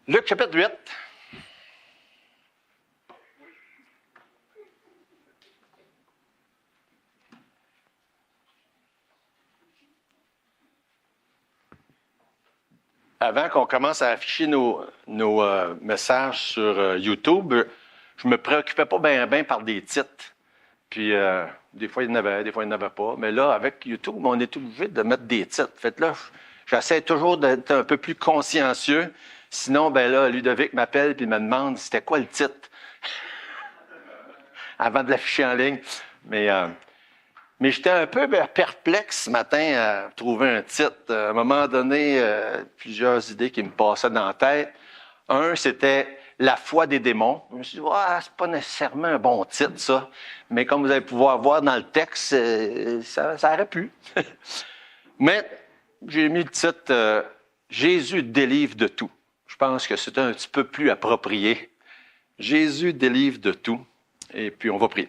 Luc chapitre 8. Avant qu'on commence à afficher nos messages sur YouTube, je me préoccupais pas bien par des titres. Puis, des fois, il y en avait, des fois, il n'y en avait pas. Mais là, avec YouTube, on est obligé de mettre des titres. Fait là, j'essaie toujours d'être un peu plus consciencieux. Sinon, ben là, Ludovic m'appelle et me demande c'était quoi le titre avant de l'afficher en ligne. Mais j'étais un peu perplexe ce matin à trouver un titre. À un moment donné, plusieurs idées qui me passaient dans la tête. Un, c'était « La foi des démons ». Je me suis dit « c'est pas nécessairement un bon titre, ça. » Mais comme vous allez pouvoir voir dans le texte, ça aurait pu. Mais j'ai mis le titre Jésus délivre de tout ». Je pense que c'est un petit peu plus approprié. Jésus délivre de tout. Et puis, on va prier.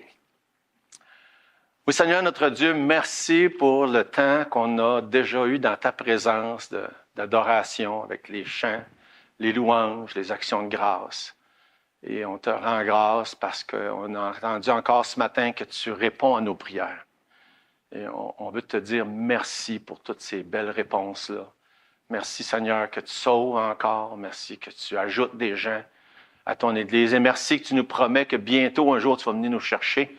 Oui, Seigneur, notre Dieu, merci pour le temps qu'on a déjà eu dans ta présence d'adoration avec les chants, les louanges, les actions de grâce. Et on te rend grâce parce qu'on a entendu encore ce matin que tu réponds à nos prières. Et on veut te dire merci pour toutes ces belles réponses-là. Merci, Seigneur, que tu sauves encore. Merci que tu ajoutes des gens à ton Église. Et merci que tu nous promets que bientôt, un jour, tu vas venir nous chercher.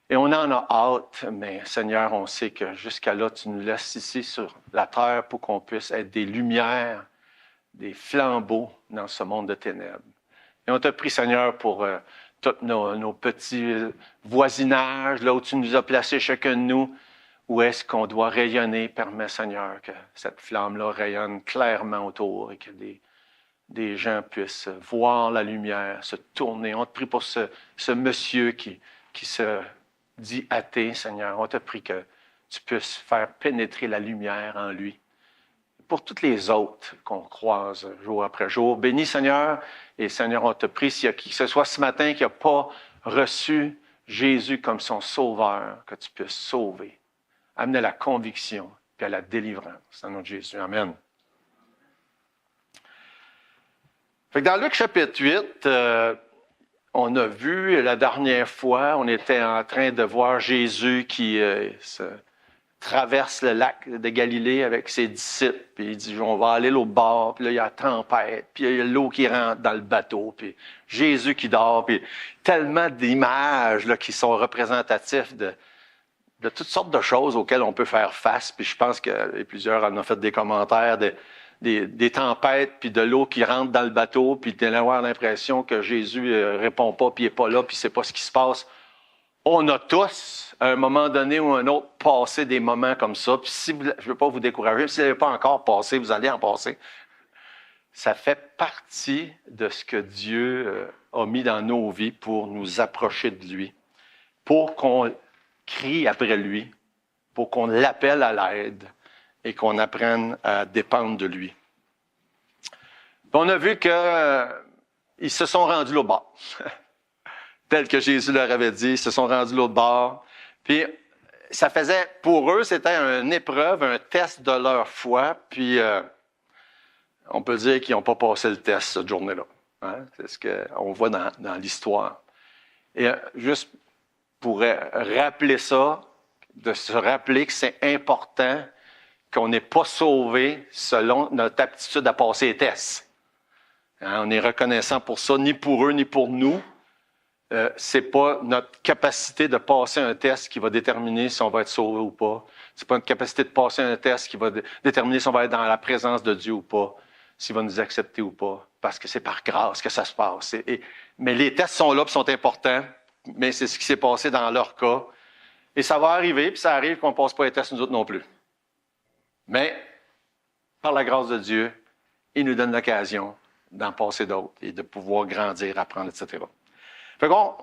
Et on en a hâte, mais Seigneur, on sait que jusqu'à là, tu nous laisses ici sur la terre pour qu'on puisse être des lumières, des flambeaux dans ce monde de ténèbres. Et on te prie, Seigneur, pour tous nos petits voisinages, là où tu nous as placés chacun de nous, où est-ce qu'on doit rayonner. Permets, Seigneur, que cette flamme-là rayonne clairement autour et que des gens puissent voir la lumière, se tourner. On te prie pour ce monsieur qui se dit athée, Seigneur. On te prie que tu puisses faire pénétrer la lumière en lui. Pour toutes les autres qu'on croise jour après jour, bénis, Seigneur. Et Seigneur, on te prie, s'il y a qui que ce soit ce matin qui n'a pas reçu Jésus comme son sauveur, que tu puisses sauver. Amener la conviction et à la délivrance. Dans le nom de Jésus. Amen. Fait que dans Luc chapitre 8, on a vu la dernière fois, on était en train de voir Jésus qui traverse le lac de Galilée avec ses disciples. Puis il dit, on va aller l'autre bord. Puis là, il y a la tempête. Puis il y a l'eau qui rentre dans le bateau. Puis Jésus qui dort. Puis tellement d'images là, qui sont représentatifs de toutes sortes de choses auxquelles on peut faire face. Puis je pense que plusieurs en ont fait des commentaires des tempêtes, puis de l'eau qui rentre dans le bateau, puis tu as avoir l'impression que Jésus répond pas, puis il n'est pas là, puis c'est pas ce qui se passe. On a tous, à un moment donné ou un autre, passé des moments comme ça. Puis si vous, je ne veux pas vous décourager, si vous n'avez pas encore passé, vous allez en passer. Ça fait partie de ce que Dieu a mis dans nos vies pour nous approcher de lui, pour qu'on crie après lui, pour qu'on l'appelle à l'aide et qu'on apprenne à dépendre de lui. Puis on a vu qu'ils se sont rendus l'autre bord. Tel que Jésus leur avait dit, ils se sont rendus l'autre bord. Puis ça faisait, pour eux, c'était une épreuve, un test de leur foi. Puis on peut dire qu'ils n'ont pas passé le test cette journée-là. Hein? C'est ce qu'on voit dans l'histoire. Et juste pour rappeler ça, de se rappeler que c'est important qu'on n'est pas sauvé selon notre aptitude à passer les tests. Hein, on est reconnaissant pour ça, ni pour eux, ni pour nous. C'est pas notre capacité de passer un test qui va déterminer si on va être sauvé ou pas. C'est pas notre capacité de passer un test qui va déterminer si on va être dans la présence de Dieu ou pas, s'il va nous accepter ou pas, parce que c'est par grâce que ça se passe. Mais les tests sont là, puis sont importants, mais c'est ce qui s'est passé dans leur cas. Et ça va arriver, puis ça arrive qu'on ne passe pas les tests nous autres non plus. Mais, par la grâce de Dieu, il nous donne l'occasion d'en passer d'autres et de pouvoir grandir, apprendre, etc. Fait qu'on,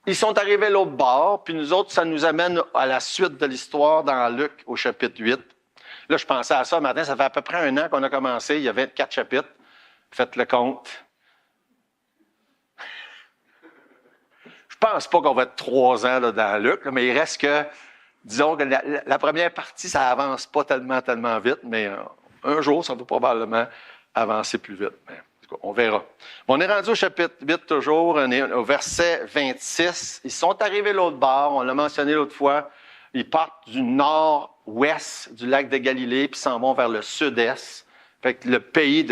ils sont arrivés à l'autre bord, puis nous autres, ça nous amène à la suite de l'histoire dans Luc, au chapitre 8. Là, je pensais à ça, matin, ça fait à peu près 1 an qu'on a commencé, il y a 24 chapitres. Faites le compte. Je pense pas qu'on va être 3 ans là, dans Luc, là, mais il reste que, disons que la première partie, ça avance pas tellement vite, mais un jour, ça va probablement avancer plus vite. Mais, On verra. On est rendu au chapitre 8 toujours, on est au verset 26. Ils sont arrivés l'autre bord, on l'a mentionné l'autre fois. Ils partent du nord-ouest du lac de Galilée, puis s'en vont vers le sud-est. Fait que le pays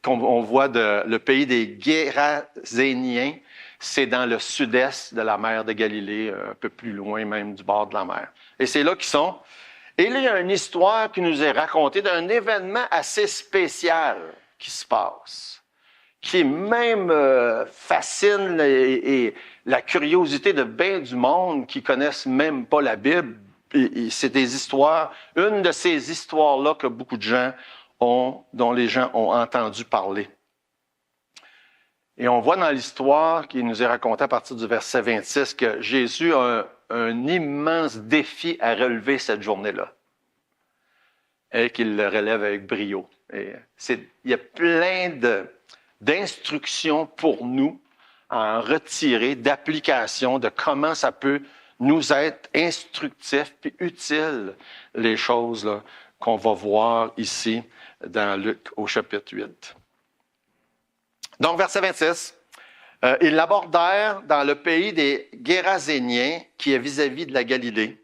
qu'on voit le pays des Géraséniens, c'est dans le sud-est de la mer de Galilée, un peu plus loin même du bord de la mer. Et c'est là qu'ils sont. Et là, il y a une histoire qui nous est racontée d'un événement assez spécial qui se passe, qui même fascine et la curiosité de bien du monde qui connaissent même pas la Bible. Et c'est des histoires, une de ces histoires-là que beaucoup de gens dont les gens ont entendu parler. Et on voit dans l'histoire qui nous est racontée à partir du verset 26 que Jésus a un immense défi à relever cette journée-là. Et qu'il le relève avec brio. Et il y a plein d'instructions pour nous à en retirer, d'applications, de comment ça peut nous être instructif et utile, les choses là, qu'on va voir ici dans Luc au chapitre 8. Donc, verset 26. Ils l'abordèrent dans le pays des Géraséniens, qui est vis-à-vis de la Galilée.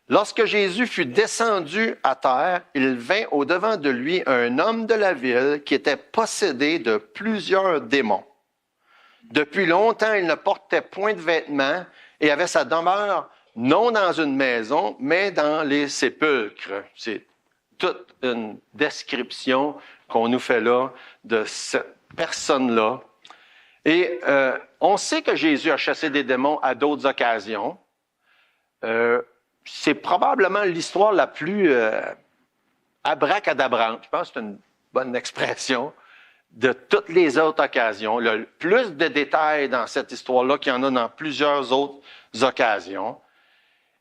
Lorsque Jésus fut descendu à terre, il vint au-devant de lui un homme de la ville qui était possédé de plusieurs démons. Depuis longtemps, il ne portait point de vêtements et avait sa demeure non dans une maison, mais dans les sépulcres. C'est toute une description qu'on nous fait là de cette personne-là. Et on sait que Jésus a chassé des démons à d'autres occasions. C'est probablement l'histoire la plus abracadabrante, je pense que c'est une bonne expression, de toutes les autres occasions. Il y a plus de détails dans cette histoire-là qu'il y en a dans plusieurs autres occasions.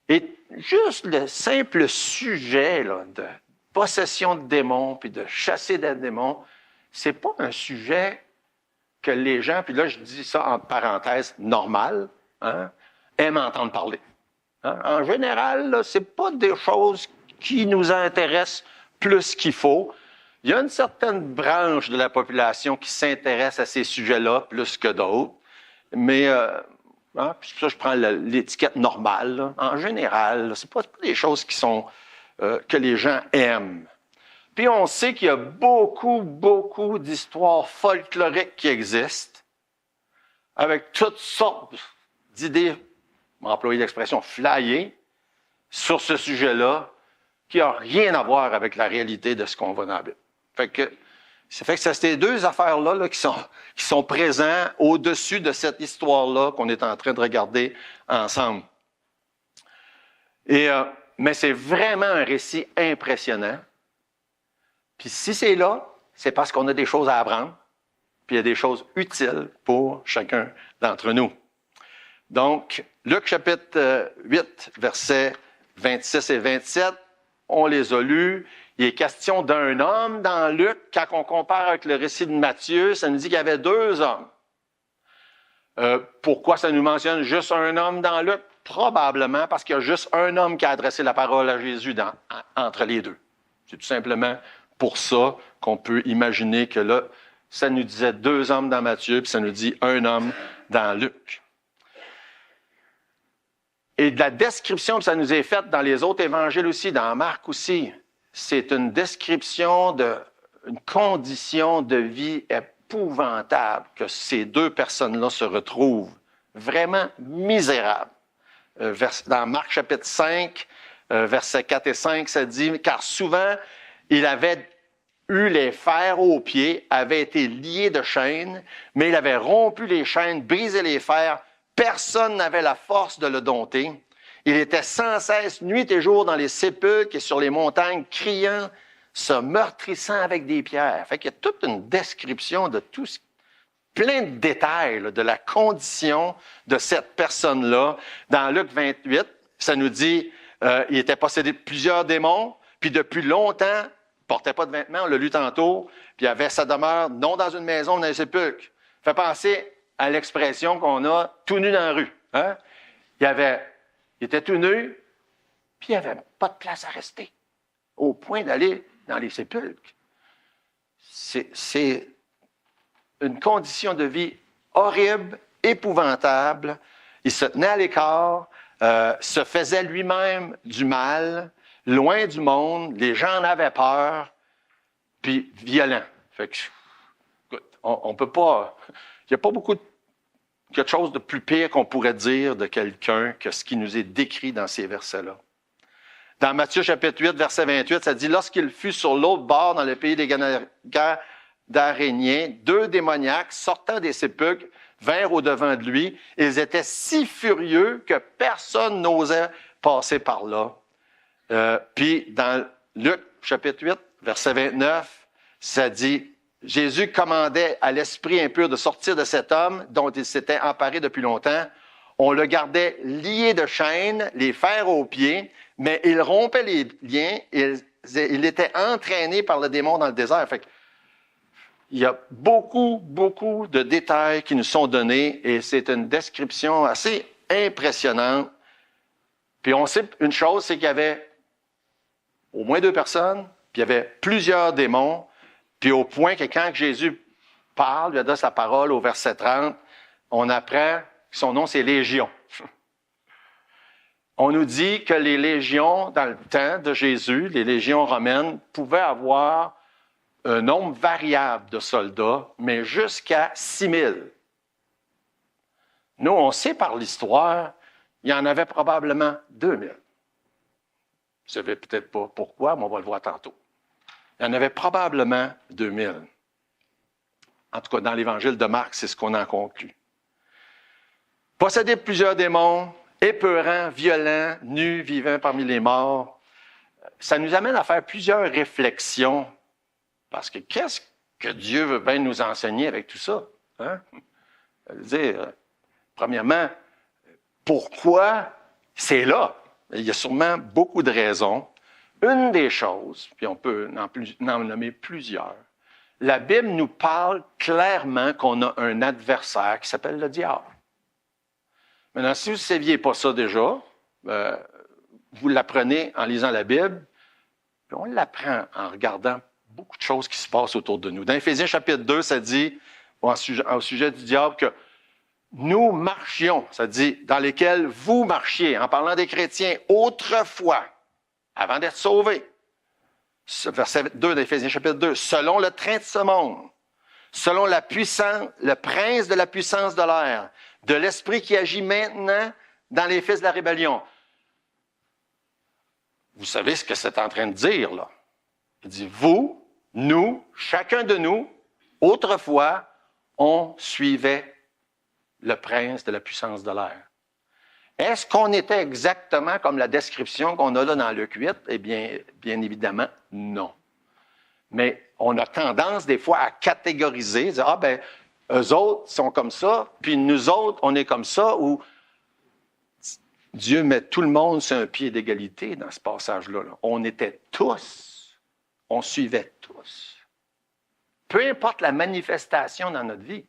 Et juste le simple sujet là, de possession de démons puis de chasser des démons, c'est pas un sujet que les gens, puis là je dis ça en parenthèse, normal, aiment entendre parler. En général, ce n'est pas des choses qui nous intéressent plus qu'il faut. Il y a une certaine branche de la population qui s'intéresse à ces sujets-là plus que d'autres. Mais puis ça, je prends l'étiquette normale. Là. En général, ce n'est pas des choses qui sont que les gens aiment. Puis on sait qu'il y a beaucoup, beaucoup d'histoires folkloriques qui existent, avec toutes sortes d'idées, employer l'expression flyée, sur ce sujet-là, qui n'a rien à voir avec la réalité de ce qu'on voit dans la Bible. Ça fait que c'est ces deux affaires-là là, qui sont présents au-dessus de cette histoire-là qu'on est en train de regarder ensemble. Mais c'est vraiment un récit impressionnant. Puis si c'est là, c'est parce qu'on a des choses à apprendre, puis il y a des choses utiles pour chacun d'entre nous. Donc, Luc chapitre 8, versets 26 et 27, on les a lus. Il est question d'un homme dans Luc. Quand on compare avec le récit de Matthieu, ça nous dit qu'il y avait deux hommes. Pourquoi ça nous mentionne juste un homme dans Luc? Probablement parce qu'il y a juste un homme qui a adressé la parole à Jésus entre les deux. C'est tout simplement pour ça qu'on peut imaginer que là, ça nous disait deux hommes dans Matthieu, puis ça nous dit un homme dans Luc. Et de la description que ça nous est faite dans les autres évangiles aussi, dans Marc aussi, c'est une description d'une condition de vie épouvantable que ces deux personnes-là se retrouvent. Vraiment misérables. Dans Marc chapitre 5, versets 4 et 5, ça dit « Car souvent, il avait eu les fers aux pieds, avait été lié de chaînes, mais il avait rompu les chaînes, brisé les fers. Personne n'avait la force de le dompter. Il était sans cesse, nuit et jour, dans les sépulcres et sur les montagnes, criant, se meurtrissant avec des pierres. » Fait qu'il y a toute une description de tout plein de détails là, de la condition de cette personne-là. Dans Luc 28, ça nous dit il était possédé de plusieurs démons, puis depuis longtemps, il ne portait pas de vêtements, on l'a lu tantôt, puis il avait sa demeure non dans une maison, mais dans les sépulcres. Fait penser à l'expression qu'on a tout nu dans la rue. Hein? Il était tout nu, puis il n'y avait pas de place à rester, au point d'aller dans les sépulcres. C'est une condition de vie horrible, épouvantable. Il se tenait à l'écart, se faisait lui-même du mal, loin du monde. Les gens en avaient peur, puis violent. Fait que, écoute, on peut pas... Il n'y a pas beaucoup de quelque chose de plus pire qu'on pourrait dire de quelqu'un que ce qui nous est décrit dans ces versets-là. Dans Matthieu chapitre 8, verset 28, ça dit « Lorsqu'il fut sur l'autre bord, dans le pays des Gadaréniens, 2 démoniaques sortant des sépulcres vinrent au-devant de lui. Ils étaient si furieux que personne n'osait passer par là. » Puis dans Luc chapitre 8, verset 29, ça dit « Jésus commandait à l'esprit impur de sortir de cet homme dont il s'était emparé depuis longtemps. On le gardait lié de chaînes, les fers aux pieds, mais il rompait les liens, il était entraîné par le démon dans le désert. » Fait que, il y a beaucoup, beaucoup de détails qui nous sont donnés et c'est une description assez impressionnante. Puis on sait une chose, c'est qu'il y avait au moins 2 personnes, puis il y avait plusieurs démons, puis au point que quand Jésus parle, il donne sa parole au verset 30, on apprend que son nom c'est Légion. On nous dit que les légions, dans le temps de Jésus, les légions romaines, pouvaient avoir un nombre variable de soldats, mais jusqu'à 6 000. Nous, on sait par l'histoire, il y en avait probablement 2 000. Vous ne savez peut-être pas pourquoi, mais on va le voir tantôt. Il y en avait probablement 2 000. En tout cas, dans l'Évangile de Marc, c'est ce qu'on en conclut. Posséder plusieurs démons, épeurants, violents, nus, vivants parmi les morts, ça nous amène à faire plusieurs réflexions. Parce que qu'est-ce que Dieu veut bien nous enseigner avec tout ça? Hein? Dire, premièrement, pourquoi c'est là? Il y a sûrement beaucoup de raisons. Une des choses, puis on peut en nommer plusieurs, la Bible nous parle clairement qu'on a un adversaire qui s'appelle le diable. Maintenant, si vous ne saviez pas ça déjà, vous l'apprenez en lisant la Bible, puis on l'apprend en regardant beaucoup de choses qui se passent autour de nous. Dans Éphésiens chapitre 2, ça dit, au sujet du diable, que nous marchions, ça dit, dans lesquels vous marchiez, en parlant des chrétiens, autrefois, avant d'être sauvés. Verset 2 d'Éphésiens chapitre 2, selon le train de ce monde, selon la puissance, le prince de la puissance de l'air, de l'esprit qui agit maintenant dans les fils de la rébellion. Vous savez ce que c'est en train de dire, là. Il dit, vous, nous, chacun de nous, autrefois, on suivait le prince de la puissance de l'air. Est-ce qu'on était exactement comme la description qu'on a là dans Luc 8? Eh bien, bien évidemment, non. Mais on a tendance des fois à catégoriser, dire, ah ben, eux autres sont comme ça, puis nous autres, on est comme ça, ou Dieu met tout le monde sur un pied d'égalité dans ce passage-là. Là. On était tous, on suivait tous. Peu importe la manifestation dans notre vie,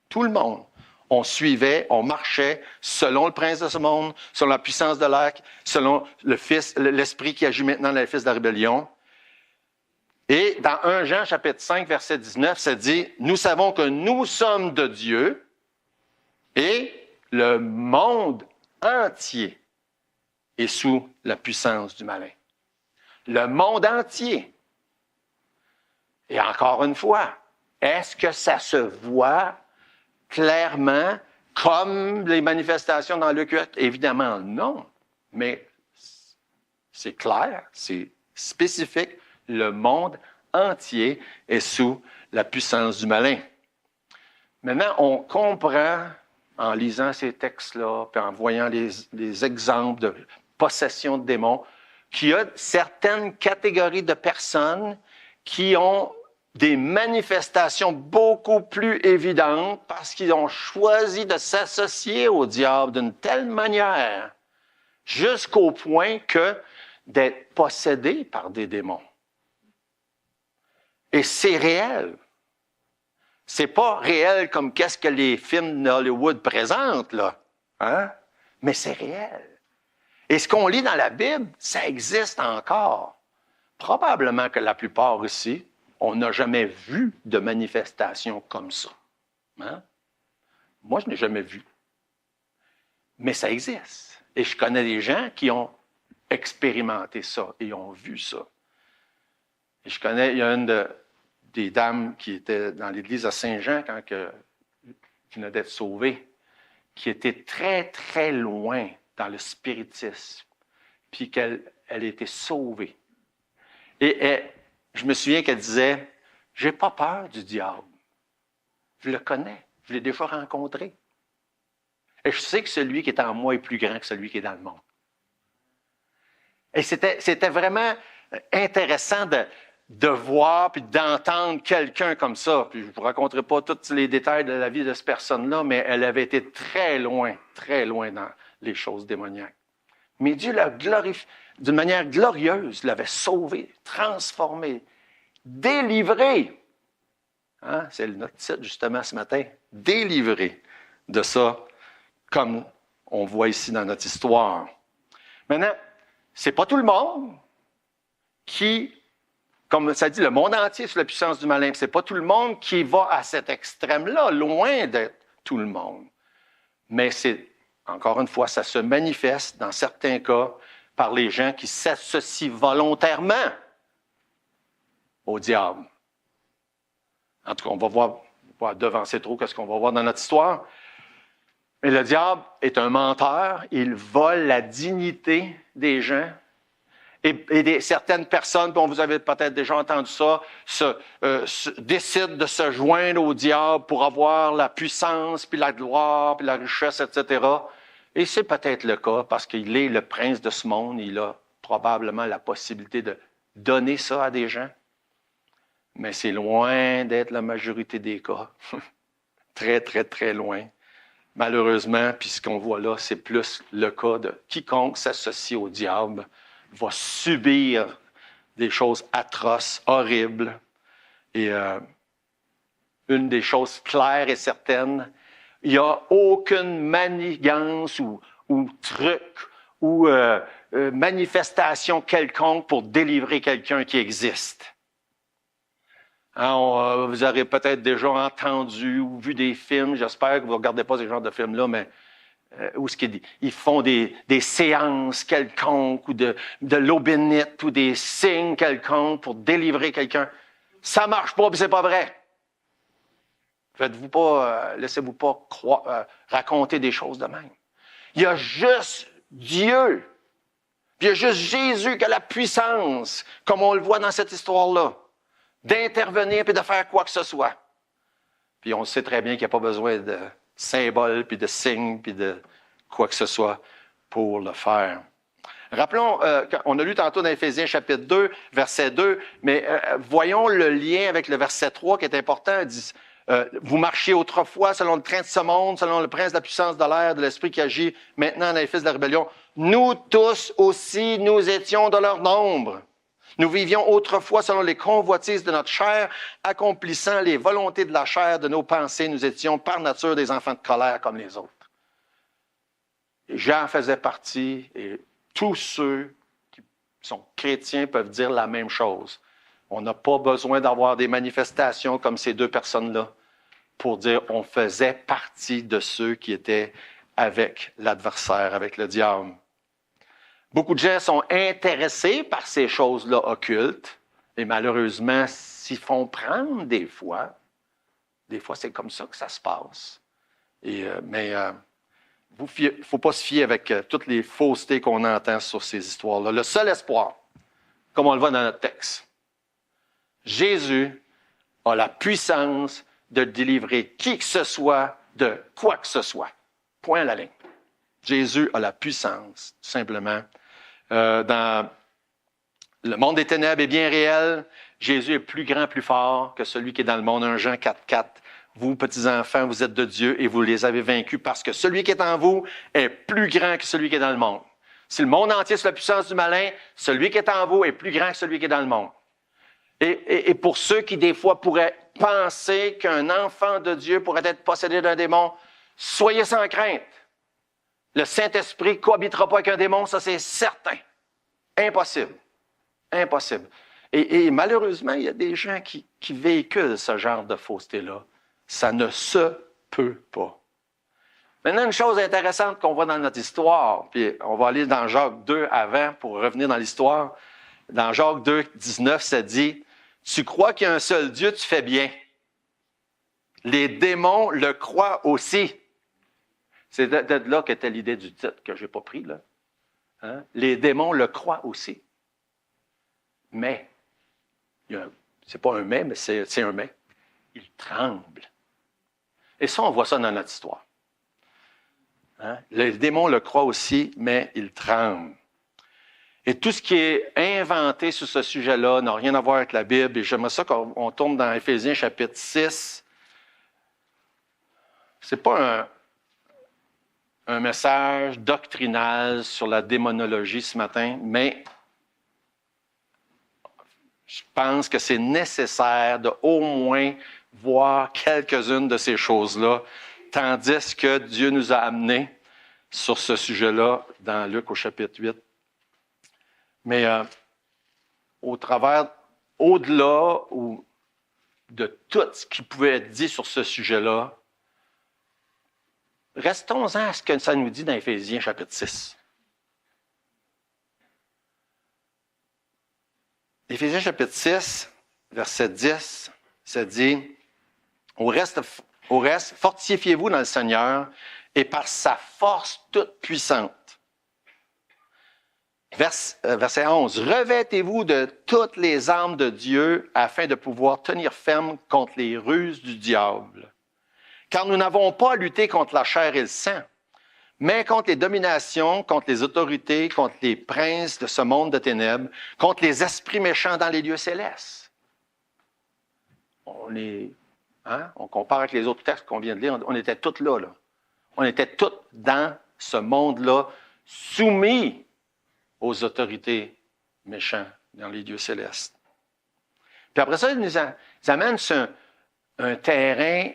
tout le monde, on suivait, on marchait selon le prince de ce monde, selon la puissance de l'air, selon le Fils, l'Esprit qui agit maintenant dans les fils de la rébellion. Et dans 1 Jean chapitre 5, verset 19, ça dit, « Nous savons que nous sommes de Dieu et le monde entier est sous la puissance du malin. » Le monde entier. Et encore une fois, est-ce que ça se voit clairement comme les manifestations dans Luc 8? Évidemment, non. Mais c'est clair, c'est spécifique. Le monde entier est sous la puissance du malin. Maintenant, on comprend, en lisant ces textes-là, puis en voyant les exemples de possession de démons, qu'il y a certaines catégories de personnes qui ont des manifestations beaucoup plus évidentes parce qu'ils ont choisi de s'associer au diable d'une telle manière jusqu'au point que d'être possédés par des démons. Et c'est réel. C'est pas réel comme qu'est-ce que les films d'Hollywood présentent, là. Hein? Mais c'est réel. Et ce qu'on lit dans la Bible, ça existe encore. Probablement que la plupart ici, on n'a jamais vu de manifestation comme ça. Hein? Moi, je n'ai jamais vu. Mais ça existe. Et je connais des gens qui ont expérimenté ça et ont vu ça. Et je connais, il y a des dames qui était dans l'église à Saint-Jean qui venait d'être sauvée, qui était très, très loin dans le spiritisme, puis qu'elle était sauvée. Et je me souviens qu'elle disait, « J'ai pas peur du diable. Je le connais. Je l'ai déjà rencontré. Et je sais que celui qui est en moi est plus grand que celui qui est dans le monde. » Et c'était vraiment intéressant de voir puis d'entendre quelqu'un comme ça. Puis je ne vous raconterai pas tous les détails de la vie de cette personne-là, mais elle avait été très loin dans les choses démoniaques. Mais Dieu l'a glorifié d'une manière glorieuse, l'avait sauvé, transformé, délivré. Hein? C'est notre titre justement ce matin. Délivré de ça, comme on voit ici dans notre histoire. Maintenant, c'est pas tout le monde qui, comme ça dit, le monde entier sous la puissance du malin. C'est pas tout le monde qui va à cet extrême-là, loin d'être tout le monde. Mais c'est, encore une fois, ça se manifeste dans certains cas par les gens qui s'associent volontairement au diable. En tout cas, on va voir devancer trop qu'est-ce qu'on va voir dans notre histoire. Mais le diable est un menteur. Il vole la dignité des gens. Et certaines personnes, dont vous avez peut-être déjà entendu ça, décident de se joindre au diable pour avoir la puissance, puis la gloire, puis la richesse, etc. Et c'est peut-être le cas parce qu'il est le prince de ce monde. Il a probablement la possibilité de donner ça à des gens. Mais c'est loin d'être la majorité des cas. Très, très, très loin. Malheureusement, puis ce qu'on voit là, c'est plus le cas de quiconque s'associe au diable va subir des choses atroces, horribles. Et une des choses claires et certaines, il n'y a aucune manigance ou truc ou manifestation quelconque pour délivrer quelqu'un qui existe. Hein, vous aurez peut-être déjà entendu ou vu des films, j'espère que vous ne regardez pas ce genre de films-là, mais où ils font des séances quelconques ou de l'eau bénite ou des signes quelconques pour délivrer quelqu'un. Ça ne marche pas, puis c'est pas vrai. Laissez-vous pas raconter des choses de même. Il y a juste Dieu. Puis il y a juste Jésus qui a la puissance, comme on le voit dans cette histoire-là, d'intervenir puis de faire quoi que ce soit. Puis on sait très bien qu'il n'y a pas besoin de symboles, puis de signes, puis de quoi que ce soit pour le faire. Rappelons, on a lu tantôt dans Éphésiens chapitre 2, verset 2, mais voyons le lien avec le verset 3 qui est important. Il dit, vous marchiez autrefois selon le train de ce monde, selon le prince de la puissance de l'air, de l'esprit qui agit maintenant dans les fils de la rébellion. Nous tous aussi, nous étions de leur nombre. Nous vivions autrefois selon les convoitises de notre chair, accomplissant les volontés de la chair, de nos pensées. Nous étions par nature des enfants de colère comme les autres. Jean faisait partie, et tous ceux qui sont chrétiens peuvent dire la même chose. On n'a pas besoin d'avoir des manifestations comme ces deux personnes-là pour dire on faisait partie de ceux qui étaient avec l'adversaire, avec le diable. Beaucoup de gens sont intéressés par ces choses-là occultes et malheureusement s'y font prendre des fois. Des fois, c'est comme ça que ça se passe. Mais il ne faut pas se fier avec toutes les faussetés qu'on entend sur ces histoires-là. Le seul espoir, comme on le voit dans notre texte, Jésus a la puissance de délivrer qui que ce soit de quoi que ce soit. Point à la ligne. Jésus a la puissance, tout simplement. Dans le monde des ténèbres est bien réel. Jésus est plus grand, plus fort que celui qui est dans le monde. 1 Jean 4,4. Vous, petits enfants, vous êtes de Dieu et vous les avez vaincus parce que celui qui est en vous est plus grand que celui qui est dans le monde. Si le monde entier est sous la puissance du malin, celui qui est en vous est plus grand que celui qui est dans le monde. Et pour ceux qui, des fois, pourraient penser qu'un enfant de Dieu pourrait être possédé d'un démon, soyez sans crainte. Le Saint-Esprit ne cohabitera pas avec un démon, ça c'est certain. Impossible. Impossible. Et malheureusement, il y a des gens qui véhiculent ce genre de fausseté-là. Ça ne se peut pas. Maintenant, une chose intéressante qu'on voit dans notre histoire, puis on va aller dans Jacques 2 avant pour revenir dans l'histoire. Dans Jacques 2, 19, ça dit « Tu crois qu'il y a un seul Dieu, tu fais bien. Les démons le croient aussi. » C'est de là qu'était l'idée du titre que je n'ai pas pris, là. Hein? Les démons le croient aussi. Mais, c'est pas un mais c'est un mais. Ils tremblent. Et ça, on voit ça dans notre histoire. Hein? Les démons le croient aussi, mais ils tremblent. Et tout ce qui est inventé sur ce sujet-là n'a rien à voir avec la Bible. Et j'aimerais ça qu'on tourne dans Éphésiens chapitre 6. C'est pas un message doctrinal sur la démonologie ce matin, mais je pense que c'est nécessaire de au moins voir quelques-unes de ces choses-là, tandis que Dieu nous a amenés sur ce sujet-là dans Luc au chapitre 8. Mais au-delà de tout ce qui pouvait être dit sur ce sujet-là, restons-en à ce que ça nous dit dans Éphésiens chapitre 6. Éphésiens chapitre 6, verset 10, ça dit « Au reste, fortifiez-vous dans le Seigneur et par sa force toute puissante. » Verset 11. « Revêtez-vous de toutes les armes de Dieu afin de pouvoir tenir ferme contre les ruses du diable. Car nous n'avons pas à lutter contre la chair et le sang, mais contre les dominations, contre les autorités, contre les princes de ce monde de ténèbres, contre les esprits méchants dans les lieux célestes. » On compare avec les autres textes qu'on vient de lire, on était tous là. On était tous dans ce monde-là, soumis aux autorités méchantes dans les lieux célestes. Puis après ça, ils nous amènent sur un terrain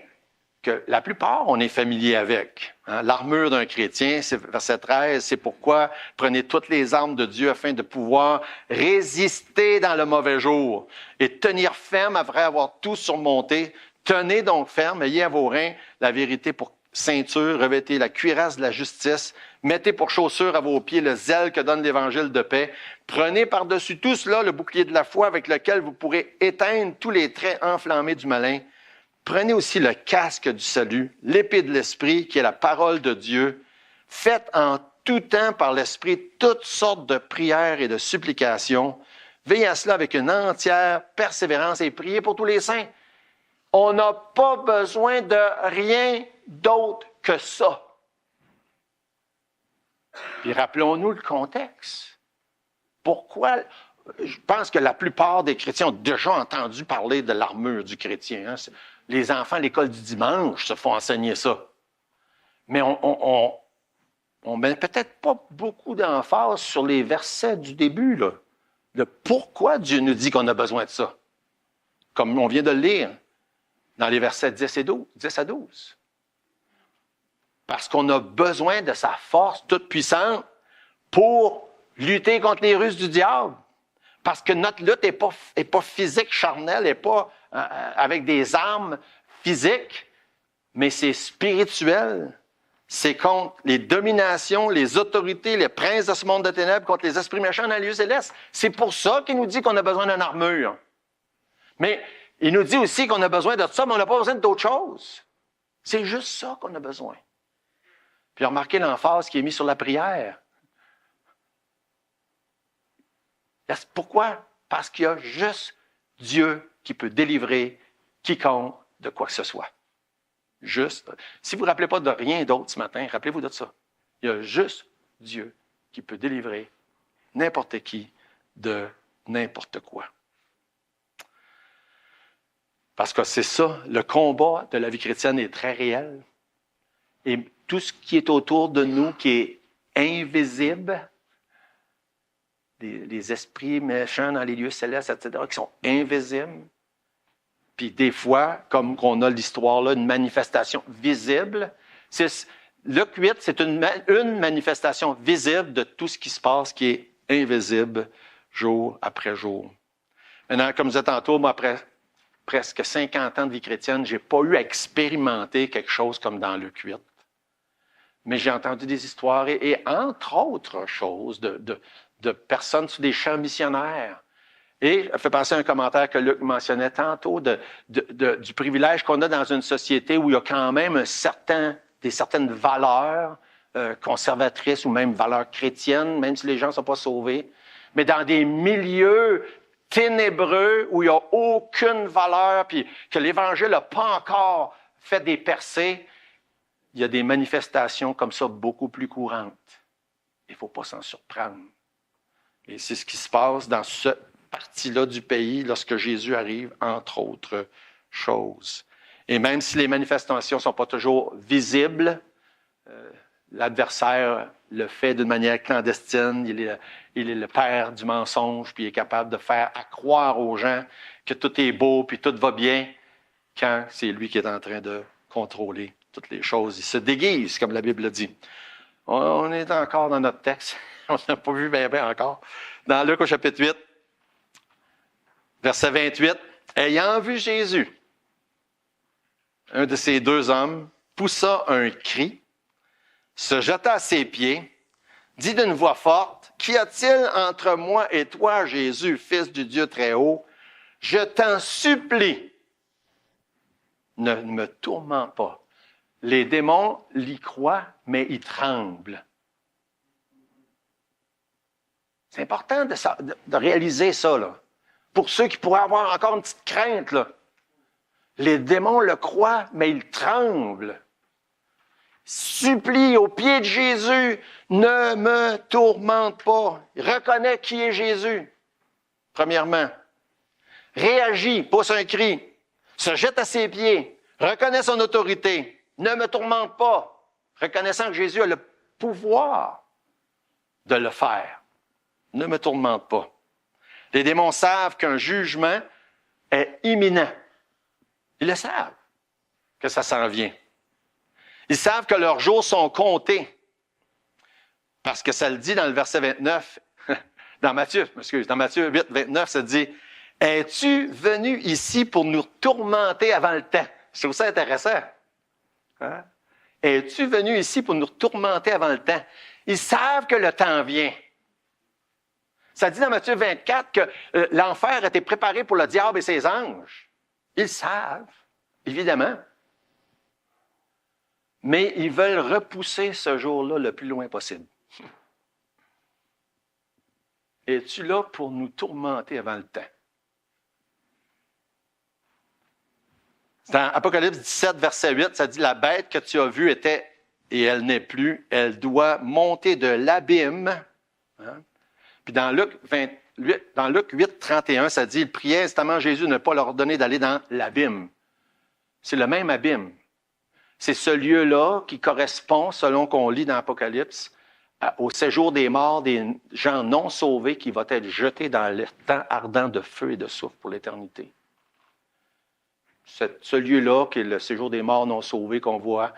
que la plupart, on est familier avec. Hein? L'armure d'un chrétien, c'est verset 13, c'est pourquoi prenez toutes les armes de Dieu afin de pouvoir résister dans le mauvais jour et tenir ferme après avoir tout surmonté. Tenez donc ferme, ayez à vos reins la vérité pour ceinture, revêtez la cuirasse de la justice, mettez pour chaussure à vos pieds le zèle que donne l'évangile de paix. Prenez par-dessus tout cela le bouclier de la foi avec lequel vous pourrez éteindre tous les traits enflammés du malin. Prenez aussi le casque du salut, l'épée de l'Esprit, qui est la parole de Dieu. Faites en tout temps par l'Esprit toutes sortes de prières et de supplications. Veillez à cela avec une entière persévérance et priez pour tous les saints. On n'a pas besoin de rien d'autre que ça. Puis rappelons-nous le contexte. Pourquoi? Je pense que la plupart des chrétiens ont déjà entendu parler de l'armure du chrétien. Hein? Les enfants à l'école du dimanche se font enseigner ça. Mais on met peut-être pas beaucoup d'emphase sur les versets du début, là. Le pourquoi Dieu nous dit qu'on a besoin de ça. Comme on vient de le lire dans les versets 10 à 12. Parce qu'on a besoin de sa force toute puissante pour lutter contre les ruses du diable. Parce que notre lutte n'est pas physique, charnelle, n'est pas avec des armes physiques, mais c'est spirituel. C'est contre les dominations, les autorités, les princes de ce monde de ténèbres, contre les esprits méchants dans les lieux célestes. C'est pour ça qu'il nous dit qu'on a besoin d'une armure. Mais il nous dit aussi qu'on a besoin de ça, mais on n'a pas besoin d'autre chose. C'est juste ça qu'on a besoin. Puis remarquez l'emphase qui est mise sur la prière. Pourquoi? Parce qu'il y a juste Dieu qui peut délivrer quiconque de quoi que ce soit. Juste. Si vous ne vous rappelez pas de rien d'autre ce matin, rappelez-vous de ça. Il y a juste Dieu qui peut délivrer n'importe qui de n'importe quoi. Parce que c'est ça, le combat de la vie chrétienne est très réel. Et tout ce qui est autour de nous, qui est invisible, les esprits méchants dans les lieux célestes, etc., qui sont invisibles. Puis des fois, comme on a l'histoire là, une manifestation visible. Luc 8, c'est une manifestation visible de tout ce qui se passe, qui est invisible jour après jour. Maintenant, comme je disais tantôt, moi, après presque 50 ans de vie chrétienne, je n'ai pas eu à expérimenter quelque chose comme dans Luc 8. Mais j'ai entendu des histoires et entre autres choses, de personnes sur des champs missionnaires. Et ça fait penser à un commentaire que Luc mentionnait tantôt du privilège qu'on a dans une société où il y a quand même des certaines valeurs conservatrices ou même valeurs chrétiennes, même si les gens ne sont pas sauvés. Mais dans des milieux ténébreux où il n'y a aucune valeur, puis que l'Évangile n'a pas encore fait des percées, il y a des manifestations comme ça beaucoup plus courantes. Il ne faut pas s'en surprendre. Et c'est ce qui se passe dans cette partie-là du pays lorsque Jésus arrive, entre autres choses. Et même si les manifestations ne sont pas toujours visibles, l'adversaire le fait d'une manière clandestine, il est le père du mensonge, puis il est capable de faire croire aux gens que tout est beau, puis tout va bien, quand c'est lui qui est en train de contrôler toutes les choses. Il se déguise, comme la Bible dit. On est encore dans notre texte. On n'a pas vu bien encore. Dans Luc au chapitre 8, verset 28, « Ayant vu Jésus, un de ces deux hommes poussa un cri, se jeta à ses pieds, dit d'une voix forte, « Qu'y a-t-il entre moi et toi, Jésus, Fils du Dieu très haut? Je t'en supplie, ne me tourmente pas. » Les démons l'y croient, mais ils tremblent. C'est important de réaliser ça, là. Pour ceux qui pourraient avoir encore une petite crainte, là. Les démons le croient, mais ils tremblent. Supplie aux pieds de Jésus, ne me tourmente pas. Reconnais qui est Jésus, premièrement. Réagit, pousse un cri, se jette à ses pieds, reconnaît son autorité. Ne me tourmente pas, reconnaissant que Jésus a le pouvoir de le faire. Ne me tourmente pas. Les démons savent qu'un jugement est imminent. Ils le savent, que ça s'en vient. Ils savent que leurs jours sont comptés. Parce que ça le dit dans le verset 29, dans Matthieu 8, 29, ça dit « Es-tu venu ici pour nous tourmenter avant le temps? » Je trouve ça intéressant. Hein? Es-tu venu ici pour nous tourmenter avant le temps? Ils savent que le temps vient. Ça dit dans Matthieu 24 que l'enfer a été préparé pour le diable et ses anges. Ils savent, évidemment. Mais ils veulent repousser ce jour-là le plus loin possible. Es-tu là pour nous tourmenter avant le temps? Dans Apocalypse 17, verset 8, ça dit « La bête que tu as vue était, et elle n'est plus, elle doit monter de l'abîme. Hein? » Puis dans Luc 8, 31, ça dit « Il priait instamment Jésus de ne pas leur donner d'aller dans l'abîme. » C'est le même abîme. C'est ce lieu-là qui correspond, selon qu'on lit dans Apocalypse, au séjour des morts, des gens non sauvés qui vont être jetés dans le temps ardent de feu et de soufre pour l'éternité. Ce lieu-là, qui est le séjour des morts non sauvés qu'on voit,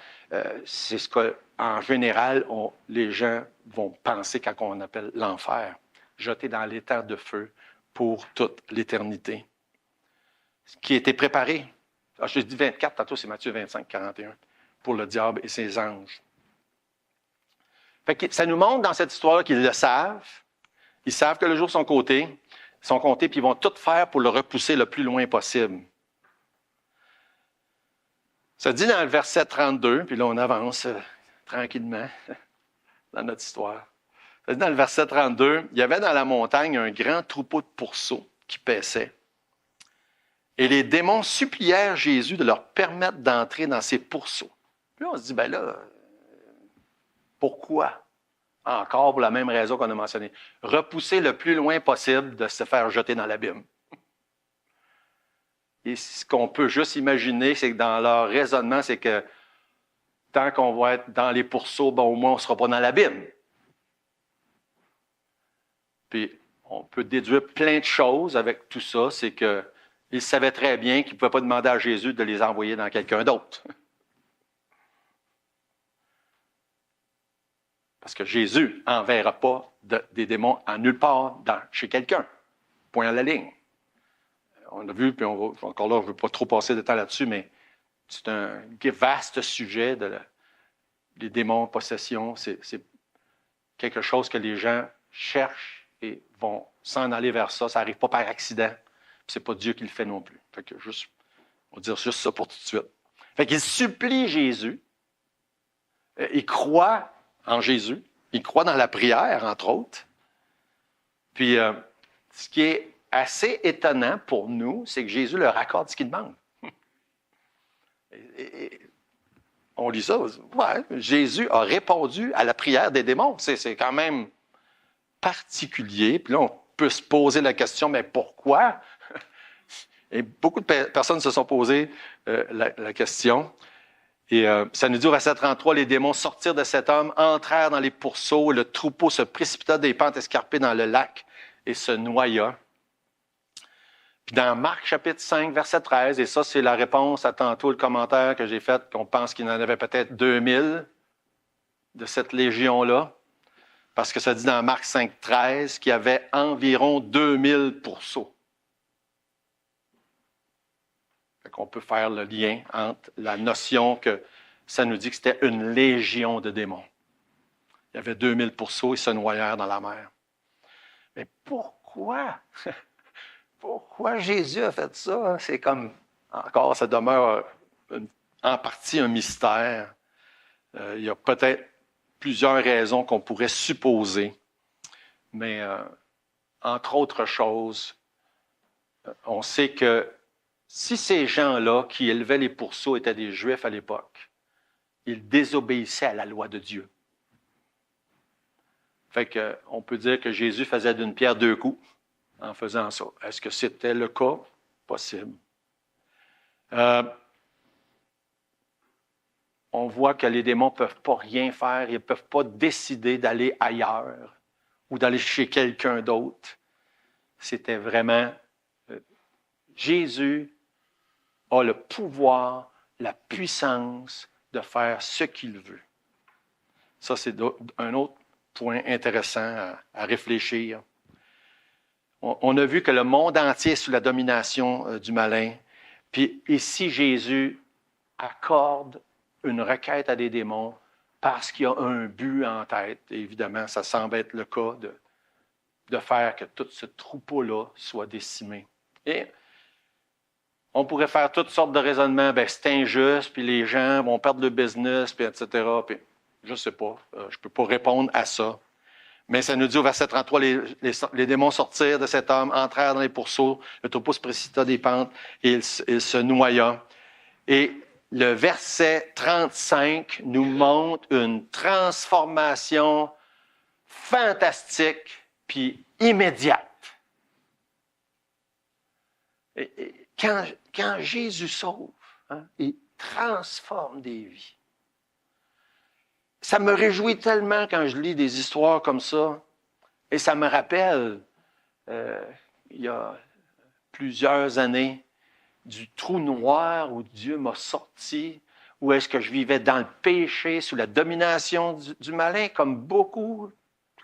c'est ce qu'en général, les gens vont penser quand on appelle l'enfer, jeté dans l'étang de feu pour toute l'éternité. Ce qui a été préparé, je dis 24, tantôt c'est Matthieu 25, 41, pour le diable et ses anges. Fait que ça nous montre dans cette histoire qu'ils le savent. Ils savent que le jour sont comptés, puis ils vont tout faire pour le repousser le plus loin possible. Ça dit dans le verset 32, puis là on avance tranquillement dans notre histoire. Ça dit dans le verset 32, il y avait dans la montagne un grand troupeau de pourceaux qui paissaient. Et les démons supplièrent Jésus de leur permettre d'entrer dans ces pourceaux. Puis on se dit, ben là, pourquoi? Encore pour la même raison qu'on a mentionnée. Repousser le plus loin possible de se faire jeter dans l'abîme. Et ce qu'on peut juste imaginer, c'est que dans leur raisonnement, c'est que tant qu'on va être dans les pourceaux, ben, au moins on ne sera pas dans l'abîme. Puis on peut déduire plein de choses avec tout ça, c'est qu'ils savaient très bien qu'ils ne pouvaient pas demander à Jésus de les envoyer dans quelqu'un d'autre. Parce que Jésus n'enverra pas des démons en nulle part chez quelqu'un. Point à la ligne. on a vu, puis encore là, je ne veux pas trop passer de temps là-dessus, mais c'est un vaste sujet des démons, possession. C'est quelque chose que les gens cherchent et vont s'en aller vers ça. Ça n'arrive pas par accident. Ce n'est pas Dieu qui le fait non plus. Fait que on va dire juste ça pour tout de suite. Fait qu'il supplie Jésus. Il croit en Jésus. Il croit dans la prière, entre autres. Puis, ce qui est assez étonnant pour nous, c'est que Jésus leur accorde ce qu'il demande. Et on lit ça, ouais, Jésus a répondu à la prière des démons. C'est quand même particulier. Puis là, on peut se poser la question, mais pourquoi? Et beaucoup de personnes se sont posées la question. Et ça nous dit au verset 33, les démons sortirent de cet homme, entrèrent dans les pourceaux, le troupeau se précipita des pentes escarpées dans le lac et se noya. Puis dans Marc chapitre 5, verset 13, et ça c'est la réponse à tantôt le commentaire que j'ai fait, qu'on pense qu'il y en avait peut-être 2000 de cette légion-là, parce que ça dit dans Marc 5, 13 qu'il y avait environ 2000 pourceaux. Fait qu'on peut faire le lien entre la notion que ça nous dit que c'était une légion de démons. Il y avait 2000 pourceaux, ils se noyèrent dans la mer. Mais pourquoi? Pourquoi Jésus a fait ça? C'est comme, encore, ça demeure en partie un mystère. Il y a peut-être plusieurs raisons qu'on pourrait supposer, mais entre autres choses, on sait que si ces gens-là qui élevaient les pourceaux étaient des Juifs à l'époque, ils désobéissaient à la loi de Dieu. Fait qu'on peut dire que Jésus faisait d'une pierre deux coups en faisant ça. Est-ce que c'était le cas? Possible. On voit que les démons ne peuvent pas rien faire, ils ne peuvent pas décider d'aller ailleurs ou d'aller chez quelqu'un d'autre. C'était vraiment... Jésus a le pouvoir, la puissance de faire ce qu'il veut. Ça, c'est un autre point intéressant à réfléchir. On a vu que le monde entier est sous la domination du malin. Puis ici, Jésus accorde une requête à des démons parce qu'il y a un but en tête. Et évidemment, ça semble être le cas de faire que tout ce troupeau-là soit décimé. Et on pourrait faire toutes sortes de raisonnements. Bien, c'est injuste, puis les gens vont perdre le business, puis etc. Puis, je ne sais pas. Je ne peux pas répondre à ça. Mais ça nous dit au verset 33, les démons sortirent de cet homme, entrèrent dans les pourceaux, le troupeau se précipita des pentes et il se noya. Et le verset 35 nous montre une transformation fantastique puis immédiate. Et quand Jésus sauve, il transforme des vies. Ça me réjouit tellement quand je lis des histoires comme ça. Et ça me rappelle, il y a plusieurs années, du trou noir où Dieu m'a sorti, où est-ce que je vivais dans le péché, sous la domination du malin, comme beaucoup,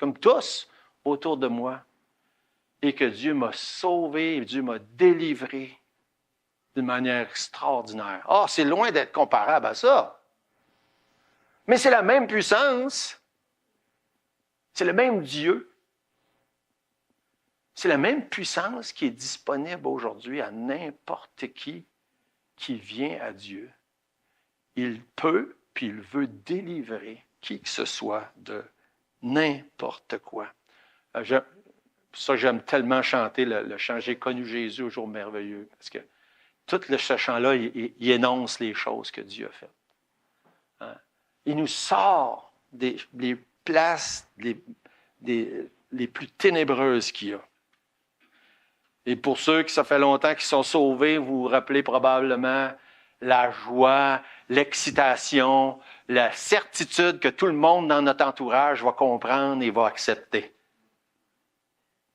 comme tous autour de moi. Et que Dieu m'a sauvé, Dieu m'a délivré d'une manière extraordinaire. Ah, c'est loin d'être comparable à ça. Mais c'est la même puissance. C'est le même Dieu. C'est la même puissance qui est disponible aujourd'hui à n'importe qui vient à Dieu. Il peut, puis il veut délivrer qui que ce soit de n'importe quoi. Pour ça, j'aime tellement chanter le chant « J'ai connu Jésus au jour merveilleux », parce que tout ce chant-là, il énonce les choses que Dieu a faites. Hein? Il nous sort des places les plus ténébreuses qu'il y a. Et pour ceux qui, ça fait longtemps qu'ils sont sauvés, vous vous rappelez probablement la joie, l'excitation, la certitude que tout le monde dans notre entourage va comprendre et va accepter.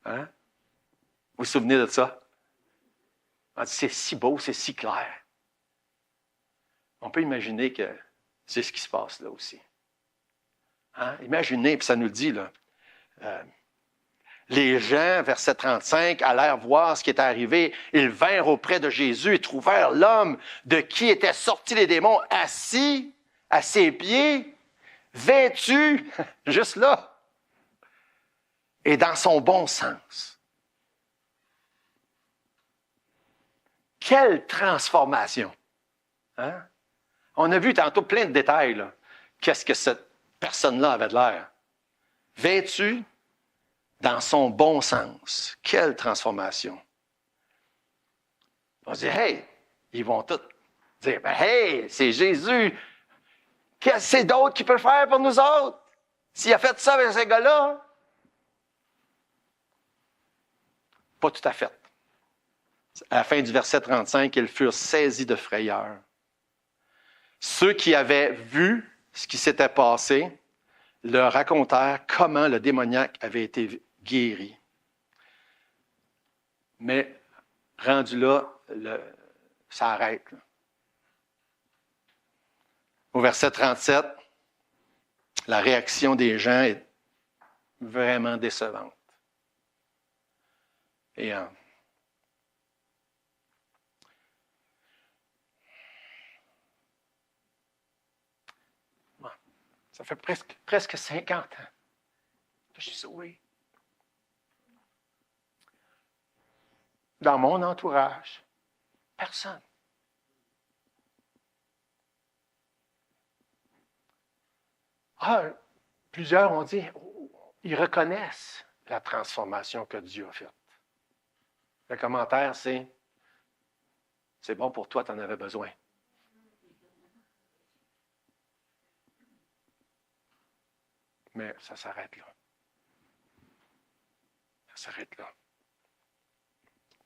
Hein? Vous vous souvenez de ça? C'est si beau, c'est si clair. On peut imaginer que c'est ce qui se passe là aussi. Hein? Imaginez, puis ça nous le dit, là, Les gens, verset 35, allèrent voir ce qui était arrivé. Ils vinrent auprès de Jésus et trouvèrent l'homme de qui étaient sortis les démons assis à ses pieds, vêtu, juste là, et dans son bon sens. Quelle transformation! Hein? On a vu tantôt plein de détails, là. Qu'est-ce que cette personne-là avait de l'air? Vêtu dans son bon sens. Quelle transformation! On se dit, hey, ils vont tous dire, ben, hey, c'est Jésus. Qu'est-ce que c'est d'autre qu'il peut faire pour nous autres? S'il a fait ça avec ces gars-là? Pas tout à fait. À la fin du verset 35, ils furent saisis de frayeur. Ceux qui avaient vu ce qui s'était passé leur racontèrent comment le démoniaque avait été guéri. Mais rendu là, ça arrête. Là. Au verset 37, la réaction des gens est vraiment décevante. Et ça fait presque 50 ans que je suis sauvé. Dans mon entourage, personne. Plusieurs ont dit, ils reconnaissent la transformation que Dieu a faite. Le commentaire, c'est bon pour toi, tu en avais besoin. Mais ça s'arrête là. Ça s'arrête là.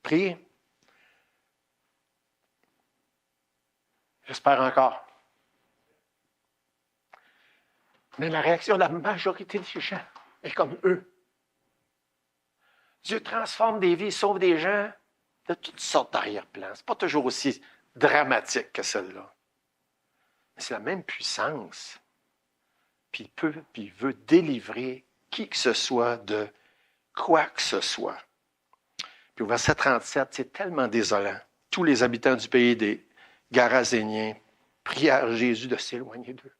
Priez. J'espère encore. Mais la réaction de la majorité des gens est comme eux. Dieu transforme des vies, sauve des gens de toutes sortes d'arrière-plans. Ce n'est pas toujours aussi dramatique que celle-là. Mais c'est la même puissance. Puis il veut délivrer qui que ce soit de quoi que ce soit. Puis au verset 37, c'est tellement désolant. Tous les habitants du pays des Garazéniens prièrent Jésus de s'éloigner d'eux.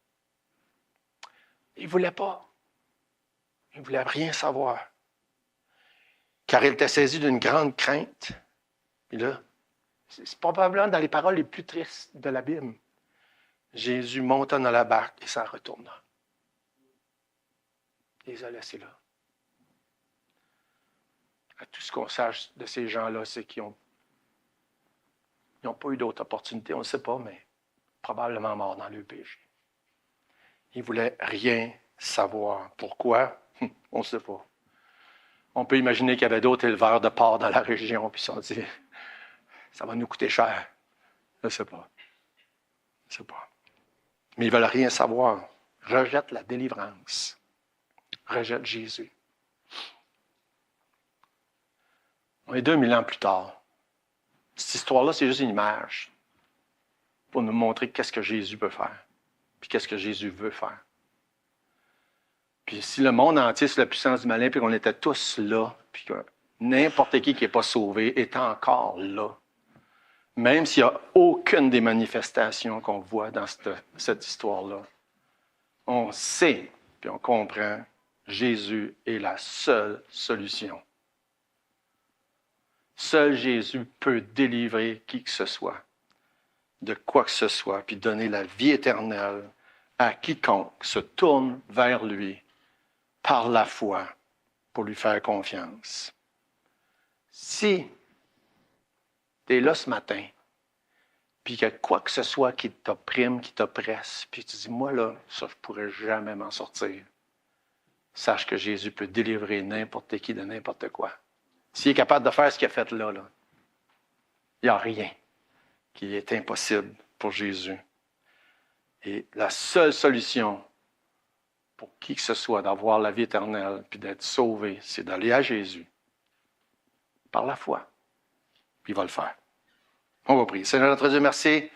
Ils ne voulaient pas. Ils ne voulaient rien savoir. Car il était saisi d'une grande crainte. Puis là, c'est probablement dans les paroles les plus tristes de la Bible. Jésus monta dans la barque et s'en retourna. Il les a laissés là. Tout ce qu'on sache de ces gens-là, c'est qu'ils n'ont pas eu d'autre opportunité, on ne sait pas, mais probablement morts dans le péché. Ils ne voulaient rien savoir. Pourquoi? On ne sait pas. On peut imaginer qu'il y avait d'autres éleveurs de porcs dans la région, puis ils se sont dit, ça va nous coûter cher. Je ne sais pas. Je ne sais pas. Mais ils ne veulent rien savoir. Rejettent la délivrance. Rejettent Jésus. On est 2000 ans plus tard. Cette histoire-là, c'est juste une image pour nous montrer qu'est-ce que Jésus peut faire, puis qu'est-ce que Jésus veut faire. Puis si le monde entier, c'est la puissance du malin, puis qu'on était tous là, puis que n'importe qui n'est pas sauvé est encore là, même s'il n'y a aucune des manifestations qu'on voit dans cette histoire-là, on sait, puis on comprend, Jésus est la seule solution. Seul Jésus peut délivrer qui que ce soit, de quoi que ce soit, puis donner la vie éternelle à quiconque se tourne vers lui par la foi pour lui faire confiance. Si tu es là ce matin, puis qu'il y a quoi que ce soit qui t'opprime, qui t'oppresse, puis tu dis, moi là, ça, je ne pourrais jamais m'en sortir. Sache que Jésus peut délivrer n'importe qui de n'importe quoi. S'il est capable de faire ce qu'il a fait là, il n'y a rien qui est impossible pour Jésus. Et la seule solution pour qui que ce soit d'avoir la vie éternelle puis d'être sauvé, c'est d'aller à Jésus par la foi. Puis il va le faire. On va prier. Seigneur notre Dieu, merci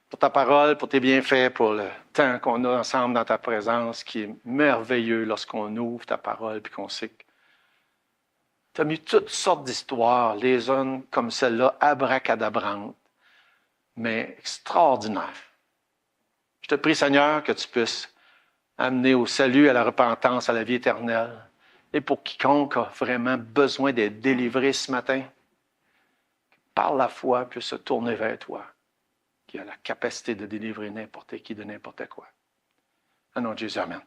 pour ta parole, pour tes bienfaits, pour le temps qu'on a ensemble dans ta présence qui est merveilleux lorsqu'on ouvre ta parole puis qu'on sait que Tu as mis toutes sortes d'histoires, les unes comme celle-là, abracadabrantes, mais extraordinaires. Je te prie, Seigneur, que tu puisses amener au salut, à la repentance, à la vie éternelle. Et pour quiconque a vraiment besoin d'être délivré ce matin, par la foi, puisse se tourner vers toi, qui a la capacité de délivrer n'importe qui de n'importe quoi. Au nom de Jésus, amen.